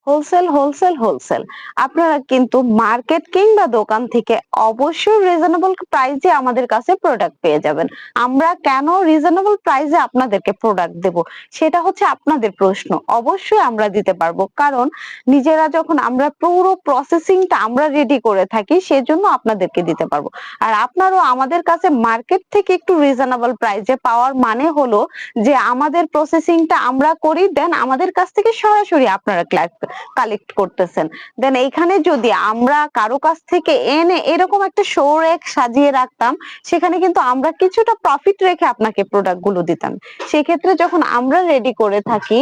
Wholesale, wholesale, wholesale. আপনারা কিন্তু market কিংবা দোকান থেকে অবশ্যই রিজনেবল প্রাইসে আমাদের কাছে প্রোডাক্ট পেয়ে যাবেন। আমরা কেন রিজনেবল প্রাইসে আপনাদেরকে প্রোডাক্ট দেব? সেটা হচ্ছে আপনাদের প্রশ্ন। অবশ্যই আমরা দিতে পারবো। কারণ নিজেরা যখন আমরা পুরো প্রসেসিংটা আমরা রেডি করে থাকি, সেজন্য আপনাদেরকে দিতে পারবো। আর আপনারও আমাদের কাছে মার্কেট থেকে একটু রিজনেবল প্রাইসে পাওয়ার মানে হলো যে আমাদের প্রসেসিংটা আমরা করি, দেন আমাদের কাছ থেকে সরাসরি আপনারা কালেক্ট করতেছেন। দেন এইখানে যদি আমরা কারো কাছ থেকে এনে এরকম একটা শো রেক সাজিয়ে রাখতাম, সেখানে কিন্তু আমরা কিছুটা প্রফিট রেখে আপনাকে প্রোডাক্ট গুলো দিতাম। সেক্ষেত্রে যখন আমরা রেডি করে থাকি,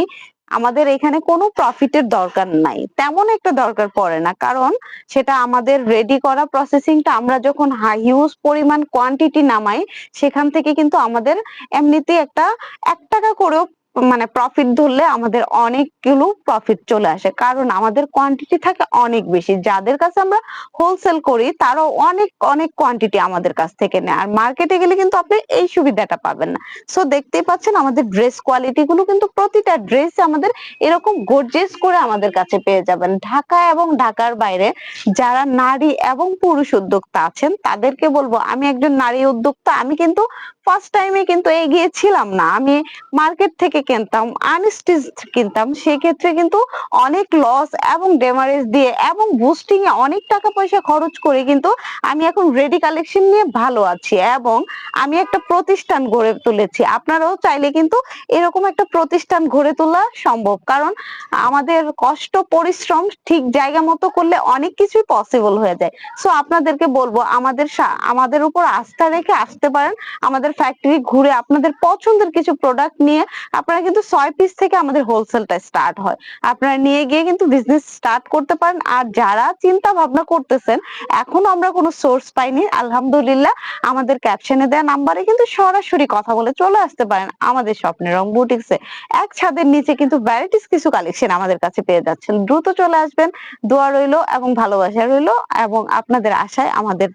আমাদের এখানে কোনো প্রফিটের দরকার নাই, তেমন একটা দরকার পড়ে না। কারণ সেটা আমাদের রেডি করা প্রসেসিংটা আমরা যখন হিউজ পরিমাণ কোয়ান্টিটি নামাই, সেখান থেকে কিন্তু আমাদের এমনিতেই একটা 1 টাকা করেও মানে প্রফিট ধরলে আমাদের অনেকগুলো প্রফিট চলে আসে। কারণ আমাদের কোয়ান্টিটি থাকে অনেক বেশি। যাদের কাছে আমরা হোলসেল করি তারাও অনেক অনেক কোয়ান্টিটি আমাদের কাছ থেকে নেয়। আর মার্কেটে গেলে কিন্তু আপনি এই সুবিধাটা পাবেন না। সো দেখতেই পাচ্ছেন আমাদের ড্রেস কোয়ালিটি গুলো কিন্তু প্রতিটা ড্রেস আমাদের এরকম গর্জিয়াস করে আমাদের কাছে পেয়ে যাবেন। ঢাকা এবং ঢাকার বাইরে যারা নারী এবং পুরুষ উদ্যোক্তা আছেন তাদেরকে বলবো, আমি একজন নারী উদ্যোক্তা, আমি কিন্তু ফার্স্ট টাইমে কিন্তু এগিয়ে ছিলাম না। আমি মার্কেট থেকে কিনতাম, আনস্টিচ কিনতাম। সেক্ষেত্রে কিন্তু অনেক লস এবং ডেমারেজ দিয়ে এবং বুস্টিং এ অনেক টাকা পয়সা খরচ করে কিন্তু আমি এখন রেডি কালেকশন নিয়ে ভালো আছি এবং আমি একটা প্রতিষ্ঠান গড়ে তুলেছি। আপনারাও চাইলে কিন্তু এরকম একটা প্রতিষ্ঠান গড়ে তোলা সম্ভব। কারণ আমাদের কষ্ট পরিশ্রম ঠিক জায়গা মতো করলে অনেক কিছুই পসিবল হয়ে যায়। সো আপনাদেরকে বলবো আমাদের উপর আস্থা রেখে আসতে পারেন। আমাদের ফ্যাক্টরি ঘুরে আপনাদের পছন্দের কিছু প্রোডাক্ট নিয়ে আপনারা কিন্তু 6 পিস থেকে আমাদের হোলসেলটা স্টার্ট হয়। আপনারা নিয়ে গিয়ে কিন্তু বিজনেস স্টার্ট করতে পারেন। আর যারা চিন্তা ভাবনা করতেছেন এখনো আমরা কোনো সোর্স পাইনি, আলহামদুলিল্লাহ আমাদের ক্যাপশনে দেওয়া নাম্বারে কিন্তু সরাসরি কথা বলে চলে আসতে পারেন আমাদের স্বপ্নের রং বুটিক্সে। এক ছাদের নিচে কিন্তু ভ্যারাইটিস কিছু কালেকশন আমাদের কাছে পেয়ে যাচ্ছেন। দ্রুত চলে আসবেন। দোয়া রইলো এবং ভালোবাসা রইলো এবং আপনাদের আশায় আমাদের